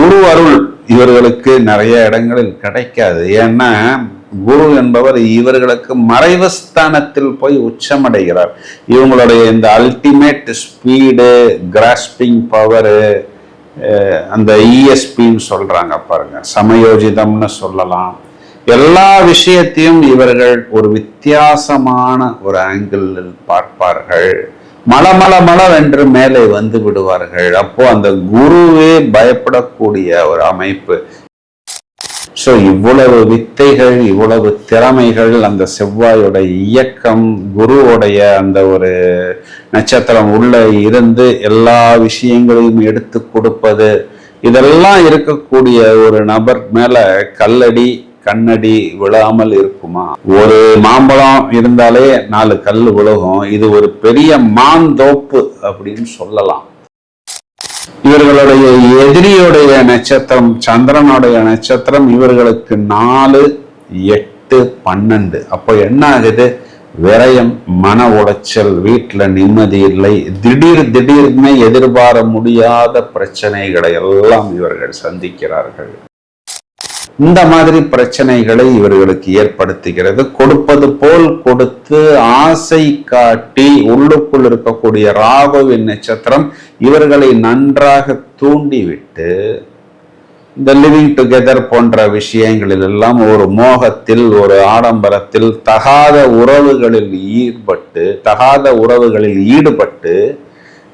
குரு அருள் இவர்களுக்கு நிறைய இடங்களில் கிடைக்காது. ஏன்னா குரு என்பவர் இவர்களுக்கு மறைவு ஸ்தானத்தில் போய் உச்சமடைகிறார். இவங்களுடைய இந்த அல்டிமேட் ஸ்பீடு, கிராஸ்பிங் பவரு, அந்த இஎஸ்பின்னு சொல்றாங்க பாருங்க, சமயோஜிதம்னு சொல்லலாம். எல்லா விஷயத்தையும் இவர்கள் ஒரு வித்தியாசமான ஒரு ஆங்கிளில் பார்ப்பார்கள். மளமளமளவென்று மேலே வந்து விடுவார்கள். அப்போ அந்த குருவே பயப்படக்கூடிய ஒரு அமைப்பு. ஸோ இவ்வளவு வித்தைகள், இவ்வளவு திறமைகள், அந்த செவ்வாயோட இயக்கம், குருவோடைய அந்த ஒரு நட்சத்திரம் உள்ள இருந்து எல்லா விஷயங்களையும் எடுத்து கொடுப்பது, இதெல்லாம் இருக்கக்கூடிய ஒரு நபர் மேல கல்லடி கண்ணடி விழாமல் இருக்குமா? ஒரு மாம்பழம் இருந்தாலே 4 கல் விழுகும். இது ஒரு பெரிய மாந்தோப்பு அப்படின்னு சொல்லலாம். இவர்களுடைய எதிரியுடைய நட்சத்திரம், சந்திரனுடைய நட்சத்திரம், இவர்களுக்கு 4, 8, 12. அப்போ என்ன ஆகுது? விரயம், மன உளைச்சல், வீட்டுல நிம்மதி இல்லை, திடீர்னு எதிர்பார முடியாத பிரச்சனைகளை எல்லாம் இவர்கள் சந்திக்கிறார்கள். இந்த மாதிரி பிரச்சனைகளை இவர்களுக்கு ஏற்படுத்துகிறது. கொடுப்பது போல் கொடுத்து ஆசை காட்டி உள்ளுக்குள் இருக்கக்கூடிய ராகுவின் நட்சத்திரம் இவர்களை நன்றாக தூண்டிவிட்டு இந்த லிவிங் டுகெதர் போன்ற விஷயங்களில் எல்லாம் ஒரு மோகத்தில், ஒரு ஆடம்பரத்தில், தகாத உறவுகளில் ஈடுபட்டு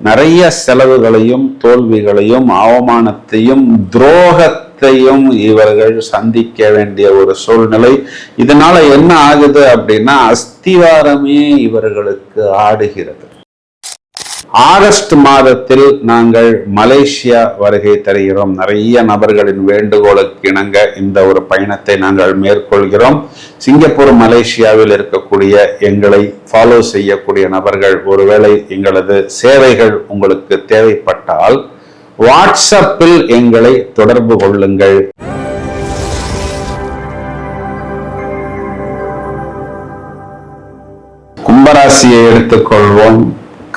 நிறைய செலவுகளையும் தோல்விகளையும் அவமானத்தையும் துரோகத்தையும் இவர்கள் சந்திக்க வேண்டிய ஒரு சூழ்நிலை. இதனால என்ன ஆகுது அப்படின்னா அஸ்திவாரமே இவர்களுக்கு ஆடுகிறது. ஆகஸ்ட் மாதத்தில் நாங்கள் மலேசியா வருகை தருகிறோம். நிறைய நபர்களின் வேண்டுகோளுக்கு இணங்க இந்த ஒரு பயணத்தை நாங்கள் மேற்கொள்கிறோம். சிங்கப்பூர், மலேசியாவில் இருக்கக்கூடிய எங்களை ஃபாலோ செய்யக்கூடிய நபர்கள், ஒருவேளை எங்களது சேவைகள் உங்களுக்கு தேவைப்பட்டால் வாட்ஸ்அப்பில் எங்களை தொடர்பு கொள்ளுங்கள். கும்பராசியை எடுத்துக்கொள்வோம்.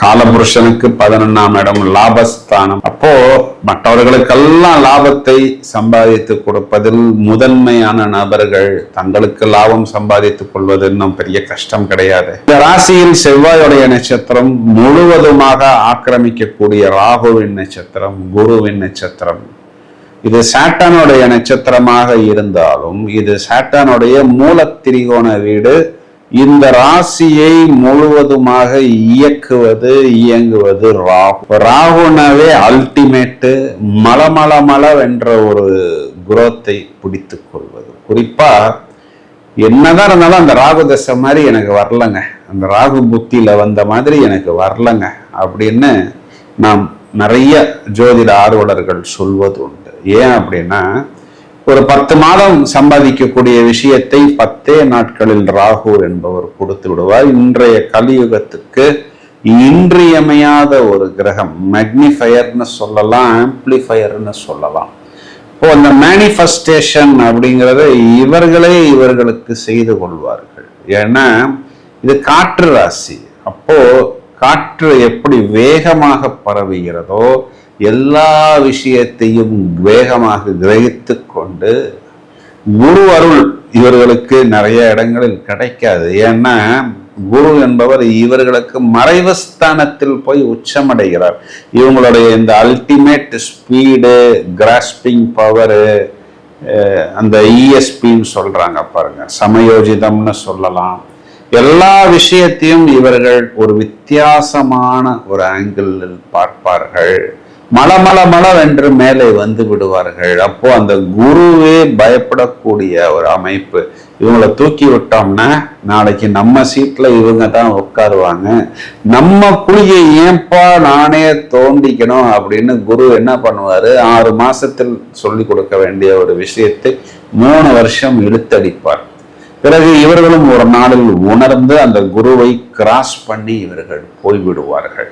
காலபுருஷனுக்கு 11ஆம் இடம் லாபஸ்தானம். அப்போ மற்றவர்களுக்கெல்லாம் லாபத்தை சம்பாதித்து கொடுப்பதில் முதன்மையான நபர்கள். தங்களுக்கு லாபம் சம்பாதித்துக் கொள்வது இன்னும் பெரிய கஷ்டம் கிடையாது. இந்த ராசியில் செவ்வாயுடைய நட்சத்திரம் முழுவதுமாக ஆக்கிரமிக்கக்கூடிய ராகுவின் நட்சத்திரம், குருவின் நட்சத்திரம். இது சாட்டானுடைய நட்சத்திரமாக இருந்தாலும் இது சாட்டானுடைய மூலத்திரிகோண வீடு. இந்த ராசியை முழுவதுமாக இயங்குவது ராகு. ராகுனாவே அல்டிமேட்டு, மளமளமளவென்ற ஒரு குரோத்தை பிடித்துக் கொள்வது. குறிப்பா என்னதான் இருந்தாலும் அந்த ராகு தசை மாதிரி எனக்கு வரலங்க, அந்த ராகு புத்தியில வந்த மாதிரி எனக்கு வரலங்க அப்படின்னு நாம் நிறைய ஜோதிட ஆர்வலர்கள் சொல்வது உண்டு. ஏன் அப்படின்னா ஒரு 10 மாதம் சம்பாதிக்கக்கூடிய விஷயத்தை 10 நாட்களில் ராகு என்பவர் கொடுத்து விடுவார். இன்றைய கலியுகத்துக்கு இன்றியமையாத ஒரு கிரகம். மேக்னிஃபயர்னு சொல்லலாம், ஆம்பிளிஃபயர்னு சொல்லலாம். இப்போ அந்த மேனிஃபெஸ்டேஷன் அப்படிங்கிறத இவர்களுக்கு செய்து கொள்வார்கள். ஏன்னா இது காற்று ராசி. அப்போ காற்று எப்படி வேகமாக பரவுகிறதோ எல்லா விஷயத்தையும் வேகமாக கிரகித்து கொண்டு குரு அருள் இவர்களுக்கு நிறைய இடங்களில் கிடைக்காது. ஏன்னா குரு என்பவர் இவர்களுக்கு மறைவு ஸ்தானத்தில் போய் உச்சமடைகிறார். இவங்களுடைய இந்த அல்டிமேட் ஸ்பீடு, கிராஸ்பிங் பவரு, அந்த இஎஸ்பின்னு சொல்றாங்க பாருங்க, சமயோஜிதம்னு சொல்லலாம். எல்லா விஷயத்தையும் இவர்கள் ஒரு வித்தியாசமான ஒரு ஆங்கிளில் பார்ப்பார்கள். மளமளவென்று மேலே வந்து விடுவார்கள். அப்போ அந்த குருவே பயப்படக்கூடிய ஒரு அமைப்பு. இவங்களை தூக்கி விட்டோம்னா நாளைக்கு நம்ம சீட்ல இவங்க தான் உட்காருவாங்க, நம்ம குழியை ஏன்பா நானே தோண்டிக்கணும் அப்படின்னு குரு என்ன பண்ணுவாரு, 6 மாசத்தில் சொல்லி கொடுக்க வேண்டிய ஒரு விஷயத்தை 3 வருஷம் இழுத்தடிப்பார். பிறகு இவர்களும் ஒரு நாளில் உணர்ந்து அந்த குருவை கிராஸ் பண்ணி இவர்கள் போய்விடுவார்கள்.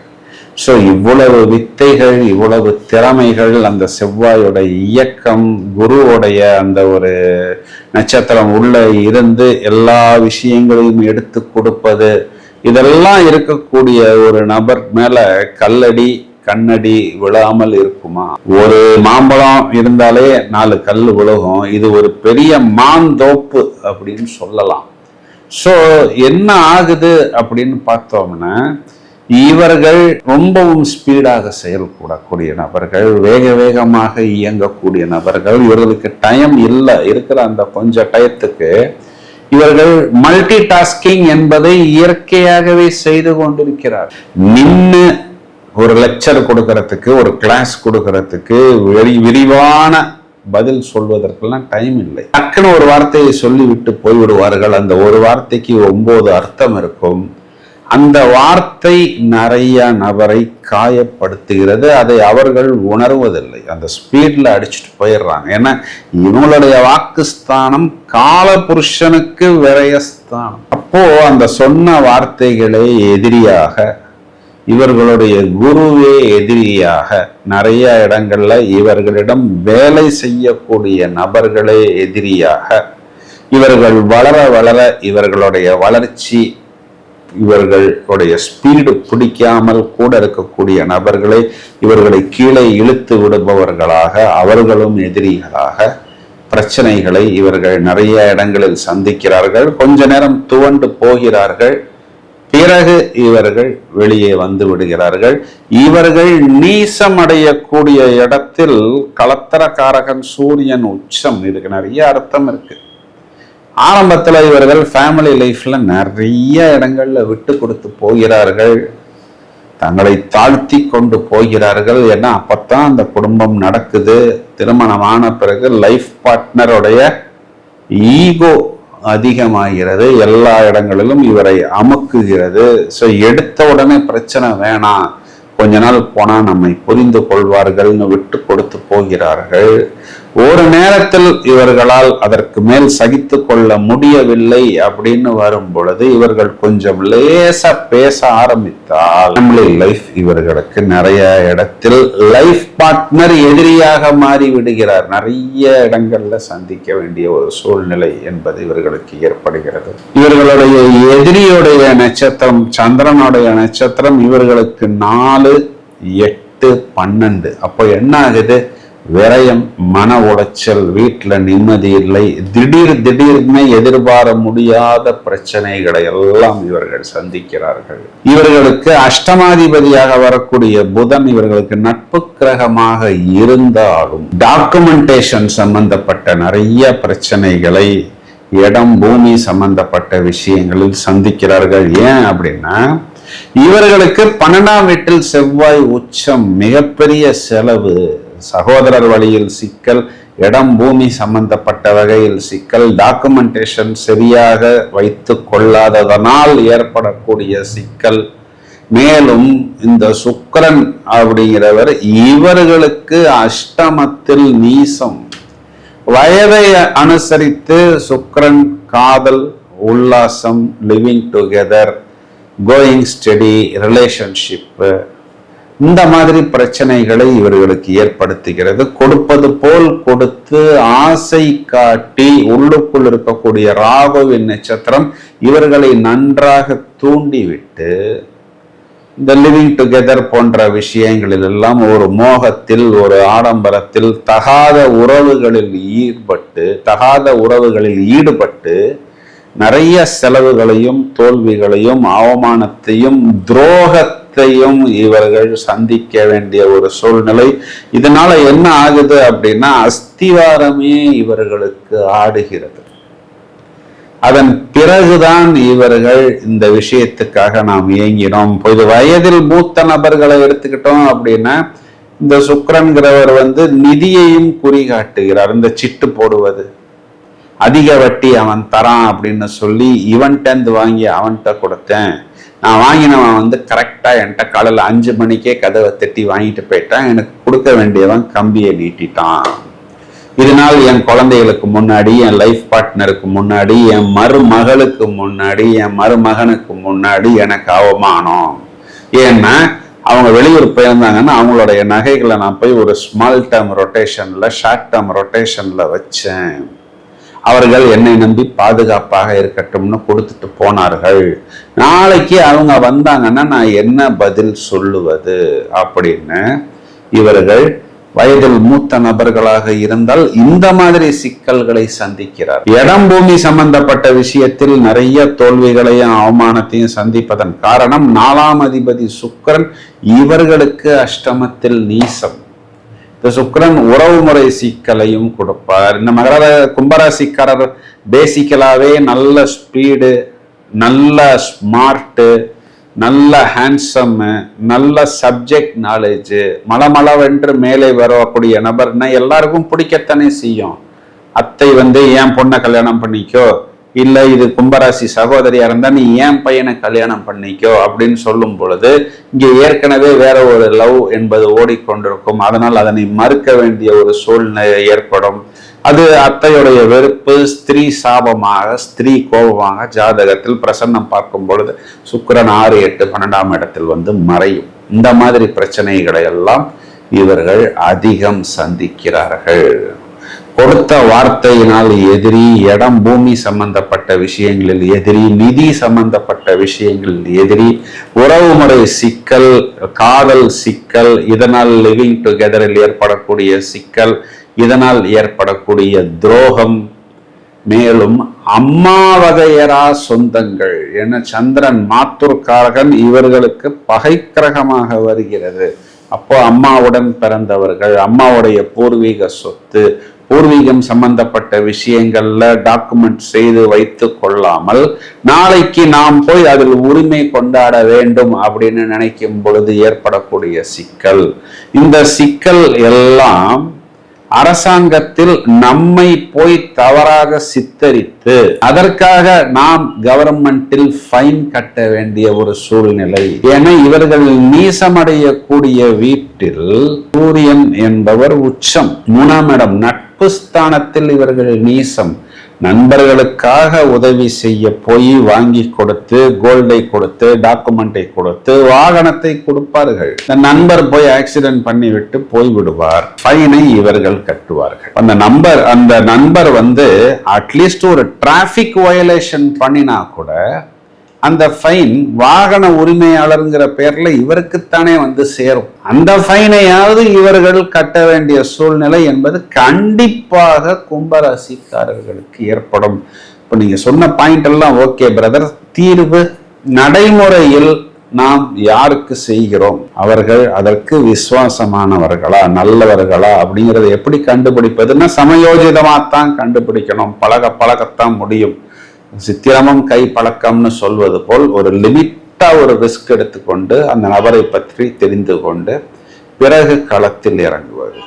ஸோ இவ்வளவு வித்தைகள், இவ்வளவு திறமைகள், அந்த செவ்வாயோட இயக்கம், குருவோடைய அந்த ஒரு நட்சத்திரம் உள்ள இருந்து எல்லா விஷயங்களையும் எடுத்து கொடுப்பது, இதெல்லாம் இருக்கக்கூடிய ஒரு நபர் மேல கல்லடி கண்ணடி விழாமல் இருக்குமா? ஒரு மாம்பழம் இருந்தாலே 4 கல் விழுகும். இது ஒரு பெரிய மாந்தோப்பு அப்படின்னு சொல்லலாம். ஸோ என்ன ஆகுது அப்படின்னு பார்த்தோம்னா, இவர்கள் ரொம்பவும் ஸ்பீடாக செயல்படக்கூடிய நபர்கள், வேக வேகமாக இயங்கக்கூடிய நபர்கள். இவர்களுக்கு டைம் இல்லை. இருக்கிற அந்த கொஞ்சம் டயத்துக்கு இவர்கள் மல்டி டாஸ்கிங் என்பதை இயற்கையாகவே செய்து கொண்டிருக்கிறார். நின்று ஒரு லெக்சர் கொடுக்கறதுக்கு, ஒரு கிளாஸ் கொடுக்கறதுக்கு, விரிவான பதில் சொல்வதற்கெல்லாம் டைம் இல்லை. டக்குன்னு ஒரு வார்த்தையை சொல்லிவிட்டு போய்விடுவார்கள். அந்த ஒரு வார்த்தைக்கு 9 அர்த்தம் இருக்கும். அந்த வார்த்தை நிறைய நபரை காயப்படுத்துகிறது. அதை அவர்கள் உணர்வதில்லை. அந்த ஸ்பீட்ல அடிச்சுட்டு போயிடுறாங்க. ஏன்னா இவங்களுடைய வாக்குஸ்தானம் காலபுருஷனுக்கு விரயஸ்தானம். அப்போ அந்த சொன்ன வார்த்தைகளே எதிரியாக, இவர்களுடைய குருவே எதிரியாக, நிறைய இடங்கள்ல இவர்களிடம் வேலை செய்யக்கூடிய நபர்களே எதிரியாக, இவர்கள் வளர வளர இவர்களுடைய வளர்ச்சி, இவர்களுடைய ஸ்பீடு பிடிக்காமல் கூட இருக்கக்கூடிய நபர்களை இவர்களை கீழே இழுத்து விடுபவர்களாக, அவர்களும் எதிரிகளாக பிரச்சனைகளை இவர்கள் நிறைய இடங்களில் சந்திக்கிறார்கள். கொஞ்ச நேரம் துவண்டு போகிறார்கள். பிறகு இவர்கள் வெளியே வந்து விடுகிறார்கள். இவர்கள் நீசம் அடையக்கூடிய இடத்தில் கலத்தரக்காரகன் சூரியன் உச்சம். இதுக்கு நிறைய அர்த்தம் இருக்கு. ஆரம்பத்துல இவர்கள் ஃபேமிலி லைஃப்ல நிறைய இடங்கள்ல விட்டு கொடுத்து போகிறார்கள். தங்களை தாழ்த்தி கொண்டு போகிறார்கள். ஏன்னா அப்பத்தான் அந்த குடும்பம் நடக்குது. திருமணமான பிறகு லைஃப் பார்ட்னருடைய ஈகோ அதிகமாகிறது. எல்லா இடங்களிலும் இவரை அமுக்குகிறது. ஸோ எடுத்த உடனே பிரச்சனை வேணாம், கொஞ்ச நாள் போனா நம்மை புரிந்து கொள்வார்கள்னு விட்டு கொடுத்து போகிறார்கள். ஒரு நேரத்தில் இவர்களால் அதற்கு மேல் சகித்து கொள்ள முடியவில்லை அப்படின்னு வரும் பொழுது இவர்கள் கொஞ்சம் லேசா பேச ஆரம்பித்தால் ஃபேமிலி லைஃப் இவர்களுக்கு நிறைய இடத்தில் லைஃப் பார்ட்னர் எதிரியாக மாறி விடுகிறார். நிறைய இடங்கள்ல சந்திக்க வேண்டிய ஒரு சூழ்நிலை என்பது இவர்களுக்கு ஏற்படுகிறது. இவர்களுடைய எதிரியுடைய நட்சத்திரம், சந்திரனுடைய நட்சத்திரம் இவர்களுக்கு 4, 8, 12. அப்போ என்ன ஆகுது? விரயம், மன உளைச்சல், வீட்டுல நிம்மதி இல்லை, திடீர்னு எதிர்பார முடியாத பிரச்சனைகளை எல்லாம் இவர்கள் சந்திக்கிறார்கள். இவர்களுக்கு அஷ்டமாதிபதியாக வரக்கூடிய புதன் இவர்களுக்கு நட்பு கிரகமாக இருந்தாலும் டாக்குமெண்டேஷன் சம்பந்தப்பட்ட நிறைய பிரச்சனைகளை, இடம் பூமி சம்பந்தப்பட்ட விஷயங்களில் சந்திக்கிறார்கள். ஏன் அப்படின்னா இவர்களுக்கு 12ஆம் வீட்டில் செவ்வாய் உச்சம், மிகப்பெரிய செலவு, சகோதரர் வழியில் சிக்கல், இடம் பூமி சம்பந்தப்பட்ட வகையில் சிக்கல், டாக்குமெண்டேஷன் சரியாக வைத்து கொள்ளாததனால் ஏற்படக்கூடிய சிக்கல். மேலும் இந்த சுக்கிரன் அப்படிங்கிறவர் இவர்களுக்கு அஷ்டமத்தில் நீசம். வயதை அனுசரித்து சுக்கிரன் காதல், உல்லாசம், living together, going study, relationship, இந்த மாதிரி பிரச்சனைகளை இவர்களுக்கு ஏற்படுத்துகிறது. கொடுப்பது போல் கொடுத்து ஆசை காட்டி உள்ளுக்குள் இருக்கக்கூடிய ராகுவின் நட்சத்திரம் இவர்களை நன்றாக தூண்டிவிட்டு இந்த லிவிங் டுகெதர் போன்ற விஷயங்களில் எல்லாம் ஒரு மோகத்தில், ஒரு ஆடம்பரத்தில், தகாத உறவுகளில் ஈடுபட்டு நிறைய செலவுகளையும், தோல்விகளையும், அவமானத்தையும், துரோகத்தையும் இவர்கள் சந்திக்க வேண்டிய ஒரு சூழ்நிலை. இதனால என்ன ஆகுது அப்படின்னா அஸ்திவாரமே இவர்களுக்கு ஆடுகிறது. அதன் பிறகுதான் இவர்கள் இந்த விஷயத்துக்காக நாம் இயங்கினோம். இது வயதில் மூத்த நபர்களை எடுத்துக்கிட்டோம் அப்படின்னா இந்த சுக்கிரன்கிறவர் நிதியையும் குறிகாட்டுகிறார். இந்த சிட்டு போடுவது, அதிக வட்டி அவன் தரான் அப்படின்னு சொல்லி இவன்கிட்ட வாங்கி அவன்கிட்ட கொடுத்தேன், நான் வாங்கினவன் கரெக்டா என்கிட்ட காலையில் 5 மணிக்கே கதவை தட்டி வாங்கிட்டு போயிட்டான், எனக்கு கொடுக்க வேண்டியவன் கம்பியை நீட்டிட்டான். இதனால் என் குழந்தைகளுக்கு முன்னாடி, என் லைஃப் பார்ட்னருக்கு முன்னாடி, என் மருமகளுக்கு முன்னாடி, என் மருமகனுக்கு முன்னாடி எனக்கு அவமானம். ஏன்னா அவங்க வெளியூர் போயிருந்தாங்கன்னா அவங்களுடைய நகைகளை நான் போய் ஒரு ஸ்மால் டேர்ம் ரொட்டேஷன்ல, ஷார்ட் டேர்ம் ரொட்டேஷன்ல வச்சேன். அவர்கள் என்னை நம்பி பாதுகாப்பாக இருக்கட்டும்னு கொடுத்துட்டு போனார்கள். நாளைக்கு அவங்க வந்தாங்கன்னா நான் என்ன பதில் சொல்லுவது அப்படின்னு இவர்கள் வயதில் மூத்த நபர்களாக இருந்தால் இந்த மாதிரி சிக்கல்களை சந்திக்கிறார். இடம் பூமி சம்பந்தப்பட்ட விஷயத்தில் நிறைய தோல்விகளையும் அவமானத்தையும் சந்திப்பதன் காரணம் 4ஆம் அதிபதி சுக்கிரன் இவர்களுக்கு அஷ்டமத்தில் நீசம். இந்த சுக்கிரன் உறவுமுறை சிக்கலையும் கொடுப்பார். இந்த மகர கும்பராசிக்காரர் பேசிக்கலாவே நல்ல ஸ்பீடு, நல்ல ஸ்மார்ட்டு, நல்ல ஹேண்ட்ஸம், நல்ல சப்ஜெக்ட் நாலேஜ், மளமளவென்று மேலே வரக்கூடிய நபர்னா எல்லாருக்கும் பிடிக்கத்தானே செய்யும். அத்தை என் பொண்ணை கல்யாணம் பண்ணிக்கோ, இல்லை இது கும்பராசி சகோதரியா இருந்தா நீ ஏன் பையனை கல்யாணம் பண்ணிக்கோ அப்படின்னு சொல்லும் பொழுது இங்கே ஏற்கனவே வேற ஒரு லவ் என்பது ஓடிக்கொண்டிருக்கும். அதனால் அதனை மறுக்க வேண்டிய ஒரு சூழ்நிலை ஏற்படும். அது அத்தையுடைய வெறுப்பு ஸ்திரீ சாபமாக, ஸ்திரீ கோபமாக ஜாதகத்தில் பிரசன்னம் பார்க்கும் பொழுது சுக்கிரன் 6, 8, 12ஆம் இடத்தில் மறையும். இந்த மாதிரி பிரச்சனைகளை எல்லாம் இவர்கள் அதிகம் சந்திக்கிறார்கள். கொடுத்த வார்த்தையினால் எதிரி, இடம் பூமி சம்பந்தப்பட்ட விஷயங்களில் எதிரி, நிதி சம்பந்தப்பட்ட விஷயங்களில் எதிரி, உறவுமுறை சிக்கல், காதல் சிக்கல், இதனால் லிவிங் டுகெதரில் ஏற்படக்கூடிய சிக்கல், இதனால் ஏற்படக்கூடிய துரோகம், மேலும் அம்மா வகையரா சொந்தங்கள் என சந்திரன் மாத்துர்காரகன் இவர்களுக்கு பகை கிரகமாக வருகிறது. அப்போ அம்மாவுடன் பிறந்தவர்கள், அம்மாவுடைய பூர்வீக சொத்து, பூர்வீகம் சம்பந்தப்பட்ட விஷயங்கள்ல டாக்குமெண்ட் செய்து வைத்து கொள்ளாமல் நாளைக்கு நாம் போய் அதில் உரிமை கொண்டாட வேண்டும் அப்படின்னு நினைக்கும் பொழுது ஏற்படக்கூடிய சிக்கல். இந்த சிக்கல் எல்லாம் அரசாங்கத்தில் நம்மை போய் தவறாக சித்தரித்து அதற்காக நாம் கவர்மெண்டில் ஃபைன் கட்ட வேண்டிய ஒரு சூழ்நிலை. ஏன்னா இவர்கள் நீசமடையக்கூடிய வீட்டில் சூரியன் என்பவர் உச்சம், 3ஆம் இடம் நட்பு ஸ்தானத்தில் இவர்கள் நீசம். நண்பர்களுக்காக உதவி செய்ய போய் வாங்கி கொடுத்து, கோல்டை கொடுத்து, டாக்குமெண்டை கொடுத்து, வாகனத்தை கொடுப்பார்கள். இந்த நண்பர் போய் ஆக்சிடென்ட் பண்ணி விட்டு போய் விடுவார். ஃபைனை இவர்கள் கட்டுவார்கள். அந்த நண்பர் அட்லீஸ்ட் ஒரு டிராபிக் வயலேஷன் பண்ணினா கூட அந்த ஃபைன் வாகன உரிமையாளர்ங்கிற பேர்ல இவருக்குத்தானே சேரும். அந்த ஃபைனையாவது இவர்கள் கட்ட வேண்டிய சூழ்நிலை என்பது கண்டிப்பாக கும்பராசிக்காரர்களுக்கு ஏற்படும். இப்ப நீங்க சொன்ன பாயிண்ட் எல்லாம் ஓகே பிரதர், தீர்வு நடைமுறையில் நாம் யாருக்கு செய்கிறோம், அவர்கள் அதற்கு விசுவாசமானவர்களா, நல்லவர்களா அப்படிங்கறத எப்படி கண்டுபிடிப்பதுன்னா சமயோஜிதமாத்தான் கண்டுபிடிக்கணும். பழகத்தான் முடியும். சித்திரமும் கை பழக்கம்னு சொல்வது போல் ஒரு லிமிட்டா ஒரு ரிஸ்க் எடுத்துக்கொண்டு அந்த நபரை பற்றி தெரிந்து கொண்டு பிறகு களத்தில் இறங்குவது.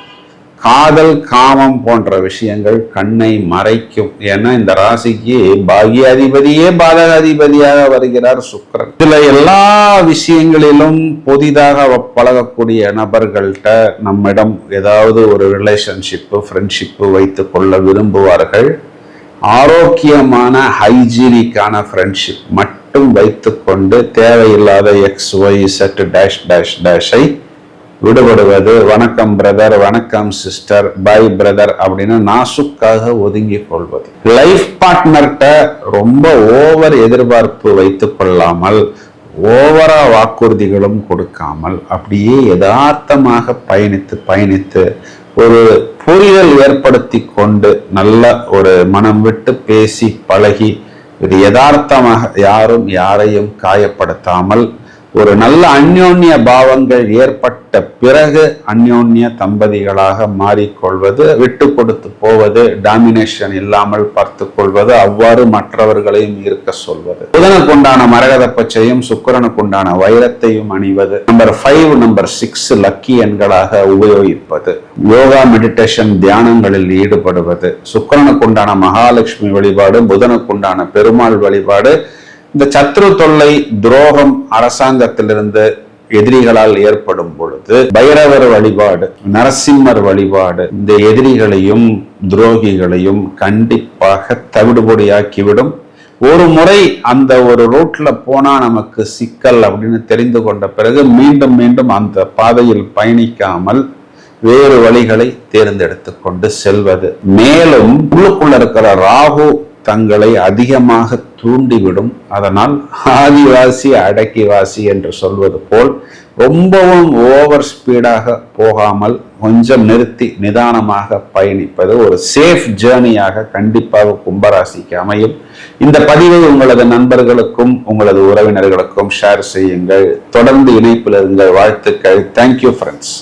காதல், காமம் போன்ற விஷயங்கள் கண்ணை மறைக்கும். ஏன்னா இந்த ராசிக்கு பாகியாதிபதியே பாதகாதிபதியாக வருகிறார் சுக்கிரன். இதுல எல்லா விஷயங்களிலும் புதிதாக பழகக்கூடிய நபர்கள்ட்ட நம்மிடம் ஏதாவது ஒரு ரிலேஷன்ஷிப்பு, ஃப்ரெண்ட்ஷிப்பு வைத்துக் கொள்ள விரும்புவார்கள். ஆரோக்கியமான ஹைஜீனிக்கான ஃப்ரெண்ட்ஷிப் மட்டும் வைத்துக்கொண்டு தேவையில்லாத XYZ-ஐ விடுபடுவது. வணக்கம் பிரதர், வணக்கம் சிஸ்டர், பை பிரதர் அப்படின்னு நாசுக்காக ஒதுங்கி கொள்வது. லைஃப் பார்ட்னர்கிட்ட ரொம்ப ஓவர் எதிர்பார்ப்பு வைத்துக் கொள்ளாமல், ஓவரா வாக்குறுதிகளும் கொடுக்காமல் அப்படியே யதார்த்தமாக பயணித்து ஒரு புரிதல் ஏற்படுத்தி கொண்டு நல்ல ஒரு மனம் விட்டு பேசி பழகி இது யதார்த்தமாக யாரும் யாரையும் காயப்படுத்தாமல் ஒரு நல்ல அந்யோன்ய பாவங்கள் ஏற்பட்ட பிறகு அந்யோன்ய தம்பதிகளாக மாறிக்கொள்வது, விட்டு கொடுத்து போவது, டாமினேஷன் இல்லாமல் பார்த்து கொள்வது, அவ்வாறு மற்றவர்களையும் இருக்க சொல்வது. புதனுக்கு உண்டான மரகத பச்சையும் சுக்கிரனுக்கு உண்டான வைரத்தையும் அணிவது. நம்பர் 5, நம்பர் 6 லக்கி எண்களாக உபயோகிப்பது. யோகா, மெடிடேஷன், தியானங்களில் ஈடுபடுவது. சுக்கிரனுக்கு உண்டான மகாலட்சுமி வழிபாடு, புதனுக்கு உண்டான பெருமாள் வழிபாடு. இந்த சத்ரு தொல்லை, துரோகம் அரசாங்கத்திலிருந்து எதிரிகளால் ஏற்படும் பொழுது பைரவர் வழிபாடு, நரசிம்மர் வழிபாடு இந்த எதிரிகளையும் துரோகிகளையும் கண்டிப்பாக தவிடுபொடியாக்கிவிடும். ஒரு முறை அந்த ஒரு ரோட்ல போனா நமக்கு சிக்கல் அப்படின்னு தெரிந்து கொண்ட பிறகு மீண்டும் மீண்டும் அந்த பாதையில் பயணிக்காமல் வேறு வழிகளை தேர்ந்தெடுத்து கொண்டு செல்வது. மேலும் உள்ளுக்குள்ள இருக்கிற ராகு தங்களை அதிகமாக தூண்டிவிடும். அதனால் ஆதிவாசி அடக்கிவாசி என்று சொல்வது போல் ரொம்பவும் ஓவர் ஸ்பீடாக போகாமல் கொஞ்சம் நிறுத்தி நிதானமாக பயணிப்பது ஒரு சேஃப் ஜேர்னியாக கண்டிப்பாக கும்பராசிக்கு அமையும். இந்த பதிவை உங்களது நண்பர்களுக்கும் உங்களது உறவினர்களுக்கும் ஷேர் செய்யுங்கள். தொடர்ந்து இணைப்பில் இருங்கள். வாழ்த்துக்கள். Thank you friends.